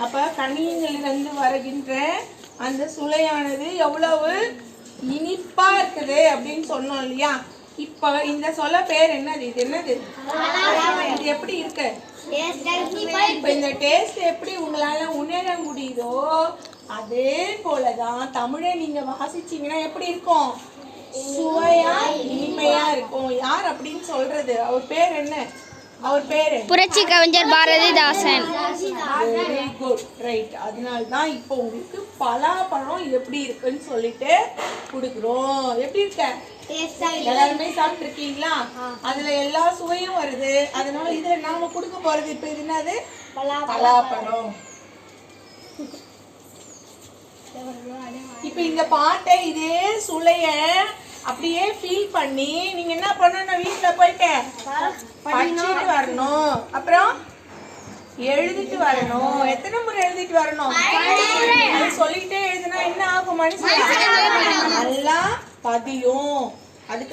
அப்ப கனியிலிருந்து வருகின்ற அந்த சுளையானது எவ்வளவு இனிப்பா இருக்குது அப்படின்னு சொன்னோம் இல்லையா? இப்ப இந்த சொல்ல பேர் என்னது? இது என்னது? இது எப்படி இருக்கு? இப்ப இந்த டேஸ்ட் எப்படி உங்களால உணர முடியுதோ அதே போலதான் தமிழை நீங்க வாசிச்சீங்கன்னா எப்படி இருக்கும்? சுவையா இனிமையா இருக்கும். யார் அப்படின்னு சொல்றது? அவர் பேர் என்ன? அவர் பேரு புரட்சி கவிஞர் பாரதிதாசன். Very good, right. அதனால்தான் இப்போ உங்களுக்கு பலாப்பழம் எப்படி இருக்குன்னு சொல்லிட்டு கொடுக்குறோம். எப்படி இருக்க? எல்லாருமே சாப்பிட்டு இருக்கீங்களா? அதுல எல்லா சுவையும் வருது. அதனால இதை நாம கொடுக்க போறது இப்ப இது என்னது? பலாப்பழம். இப்ப இந்த பாட்டை இதே சுளைய அப்படியே ஃபீல் பண்ணி நீங்க என்ன பண்ணணும்? வீட்டுல போயிட்டு படிச்சுட்டு வரணும், அப்புறம் எழுதிட்டு வரணும். எத்தனை முறை எழுதிட்டு வரணும்? சொல்லிட்டே எழுதுனா என்ன ஆகும்? மனசுல நல்லா பதியும். அதுக்கு